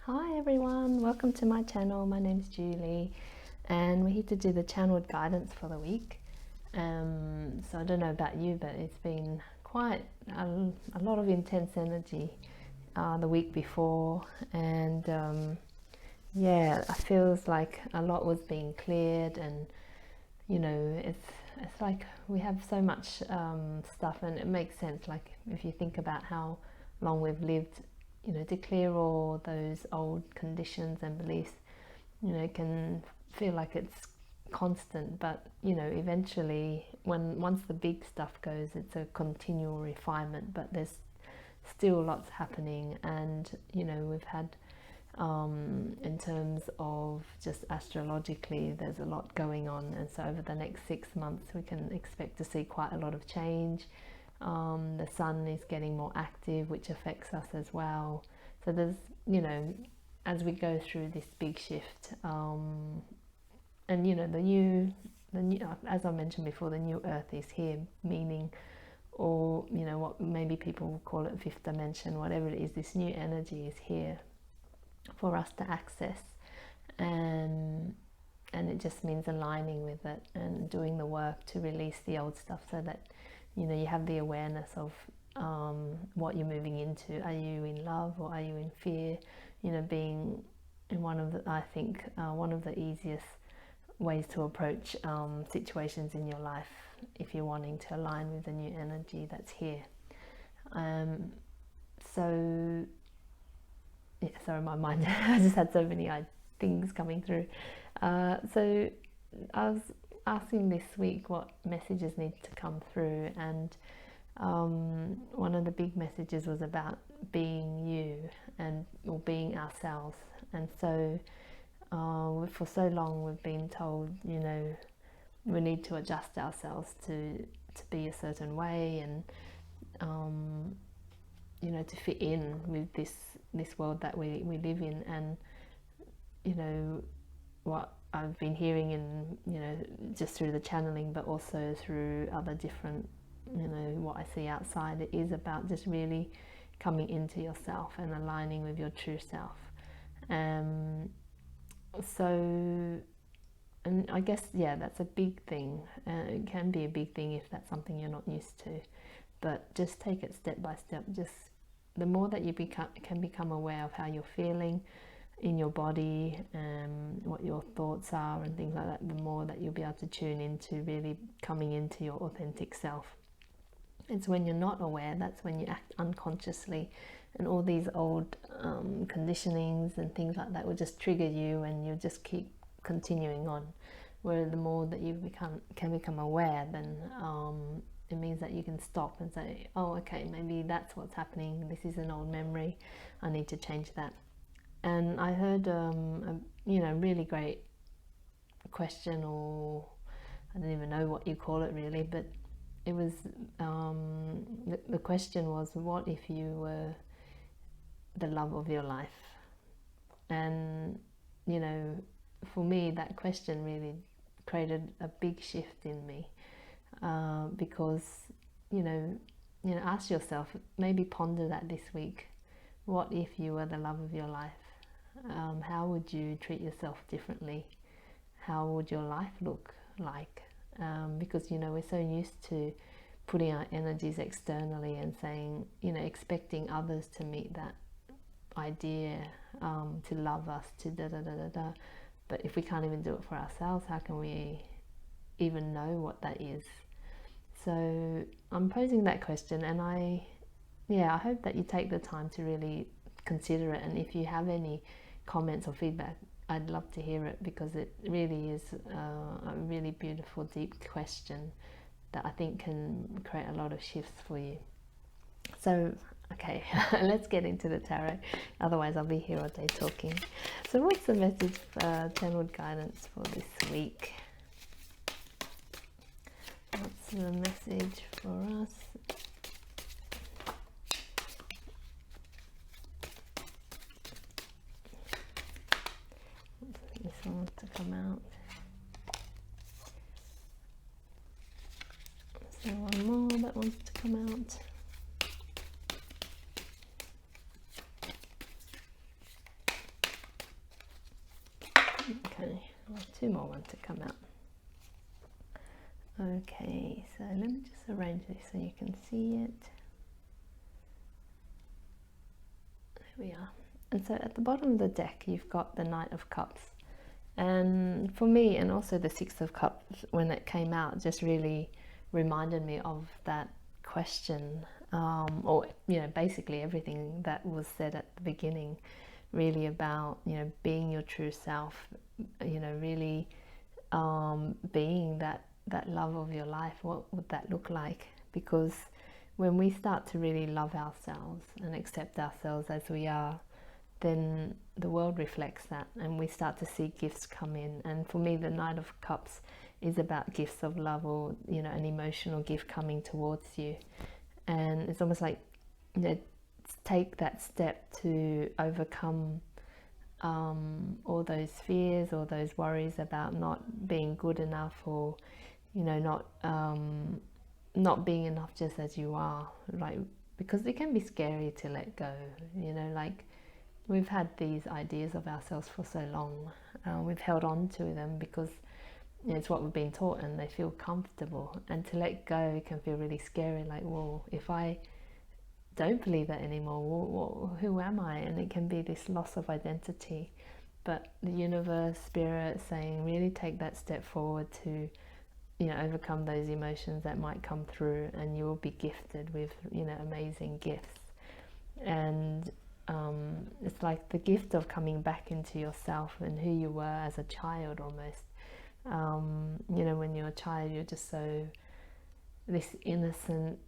Hi everyone, welcome to my channel. My name's Julie and we're here to do the channeled guidance for the week. So I don't know about you, but it's been quite a lot of intense energy the week before, and yeah, it feels like a lot was being cleared, and you know, it's like we have so much stuff, and it makes sense, like if you think about how long we've lived, you know, to clear all those old conditions and beliefs, you know, it can feel like it's constant, but you know, eventually once the big stuff goes, it's a continual refinement, but there's still lots happening. And you know, we've had in terms of just astrologically, there's a lot going on, and so over the next 6 months we can expect to see quite a lot of change. The sun is getting more active, which affects us as well. So there's, you know, as we go through this big shift, and you know, the new, as I mentioned before, the new earth is here, meaning, or you know, what maybe people will call it fifth dimension, whatever it is, this new energy is here for us to access, and it just means aligning with it and doing the work to release the old stuff, so that you know, you have the awareness of what you're moving into. Are you in love or are you in fear? You know, being in one of the, I think one of the easiest ways to approach situations in your life, if you're wanting to align with the new energy that's here. So yeah, sorry, my mind, I just had so many things coming through. So I was asking this week what messages need to come through, and one of the big messages was about being you, and or being ourselves. And so for so long we've been told, you know, we need to adjust ourselves to be a certain way, and you know, to fit in with this world that we live in. And you know, what I've been hearing in, you know, just through the channeling, but also through other different, you know, what I see outside, it is about just really coming into yourself and aligning with your true self. So, and I guess, yeah, that's a big thing. It can be a big thing if that's something you're not used to, but just take it step by step. Just the more that you can become aware of how you're feeling in your body, what your thoughts are and things like that, the more that you'll be able to tune into really coming into your authentic self. It's when you're not aware, that's when you act unconsciously, and all these old conditionings and things like that will just trigger you, and you'll just keep continuing on. Where the more that you can become aware, then it means that you can stop and say, oh, okay, maybe that's what's happening, this is an old memory, I need to change that. And I heard a, you know, really great question, or I don't even know what you call it really, but it was the question was, what if you were the love of your life? And you know, for me, that question really created a big shift in me, because you know, ask yourself, maybe ponder that this week. What if you were the love of your life? How would you treat yourself differently? How would your life look like? Because you know, we're so used to putting our energies externally and saying, you know, expecting others to meet that idea, to love us, to da da da da da. But if we can't even do it for ourselves, how can we even know what that is? So I'm posing that question, and I hope that you take the time to really consider it. And if you have any comments or feedback, I'd love to hear it, because it really is a really beautiful, deep question that I think can create a lot of shifts for you. So, okay, let's get into the tarot. Otherwise, I'll be here all day talking. So, what's the message for channeled guidance for this week? What's the message for us? This one wants to come out. So one more that wants to come out. Okay, two more want to come out. Okay, so let me just arrange this so you can see it. There we are. And so at the bottom of the deck, you've got the Knight of Cups. And for me, and also the Six of Cups, when it came out, just really reminded me of that question, or, you know, basically everything that was said at the beginning, really about, you know, being your true self, you know, really being that love of your life. What would that look like? Because when we start to really love ourselves and accept ourselves as we are, then the world reflects that, and we start to see gifts come in. And for me, the Knight of Cups is about gifts of love, or, you know, an emotional gift coming towards you. And it's almost like, you know, take that step to overcome all those fears or those worries about not being good enough, or, you know, not being enough just as you are, right? Because it can be scary to let go, you know, like we've had these ideas of ourselves for so long. We've held on to them because, you know, it's what we've been taught and they feel comfortable. And to let go can feel really scary, like, well, if I don't believe that anymore, well, who am I? And it can be this loss of identity. But the universe, spirit, saying, really take that step forward to, you know, overcome those emotions that might come through, and you will be gifted with, you know, amazing gifts. And it's like the gift of coming back into yourself and who you were as a child almost. You know, when you're a child, you're just so, this innocent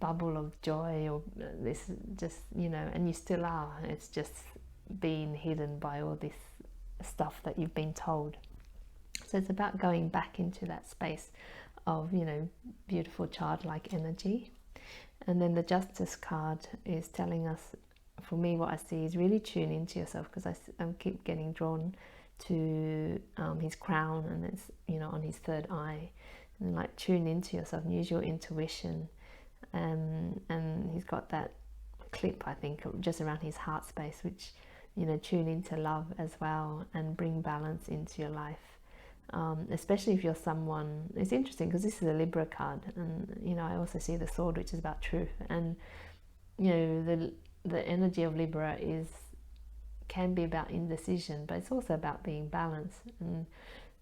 bubble of joy, or this just, you know, and you still are. It's just being hidden by all this stuff that you've been told. So it's about going back into that space of, you know, beautiful childlike energy. And then the Justice card is telling us, for me, what I see is really tune into yourself, because I keep getting drawn to his crown, and it's, you know, on his third eye, and like tune into yourself and use your intuition. And he's got that clip, I think, just around his heart space, which, you know, tune into love as well and bring balance into your life. Especially if you're someone, it's interesting because this is a Libra card, and, you know, I also see the sword, which is about truth. And, you know, the energy of Libra can be about indecision, but it's also about being balanced. And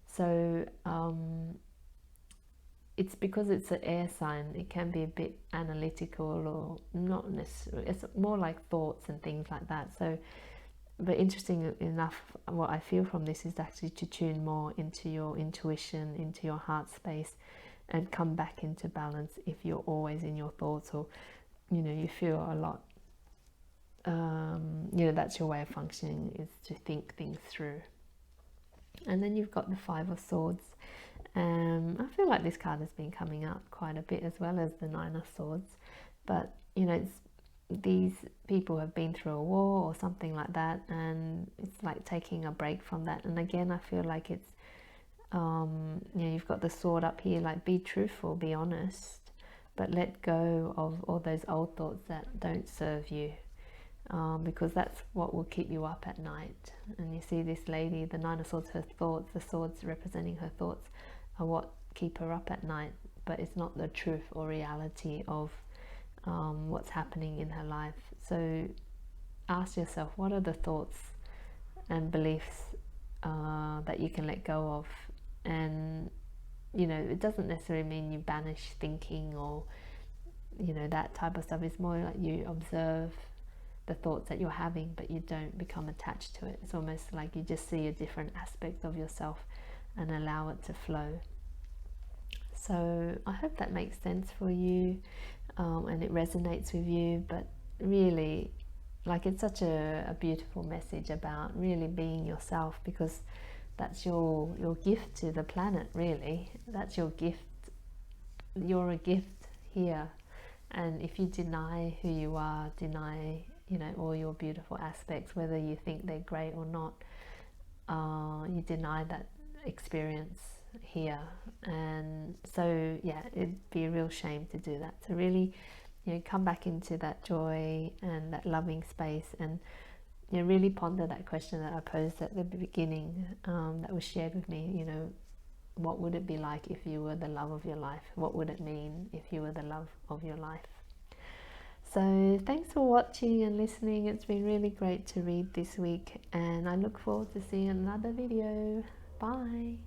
so it's because it's an air sign, it can be a bit analytical, or not necessarily, it's more like thoughts and things like that. So, but interesting enough, what I feel from this is actually to tune more into your intuition, into your heart space, and come back into balance if you're always in your thoughts, or, you know, you feel a lot, you know, that's your way of functioning, is to think things through. And then you've got the Five of Swords. I feel like this card has been coming up quite a bit, as well as the Nine of Swords. But, you know, these people have been through a war or something like that, and it's like taking a break from that. And again, I feel like it's, you know, you've got the sword up here, like be truthful, be honest, but let go of all those old thoughts that don't serve you. Because that's what will keep you up at night. And you see this lady, the Nine of Swords, her thoughts, the swords representing her thoughts, are what keep her up at night, but it's not the truth or reality of what's happening in her life. So ask yourself, what are the thoughts and beliefs that you can let go of? And, you know, it doesn't necessarily mean you banish thinking, or, you know, that type of stuff. It's more like you observe the thoughts that you're having, but you don't become attached to it. It's almost like you just see a different aspect of yourself and allow it to flow. So I hope that makes sense for you, and it resonates with you. But really, like, it's such a beautiful message about really being yourself, because that's your gift to the planet, really. That's your gift. You're a gift here. And if you deny who you are, deny, you know, all your beautiful aspects, whether you think they're great or not, you deny that experience here. And so, yeah, it'd be a real shame to do that. So really, you know, come back into that joy and that loving space, and, really ponder that question that I posed at the beginning, that was shared with me. You know, what would it be like if you were the love of your life? What would it mean if you were the love of your life? So thanks for watching and listening. It's been really great to read this week, and I look forward to seeing another video. Bye.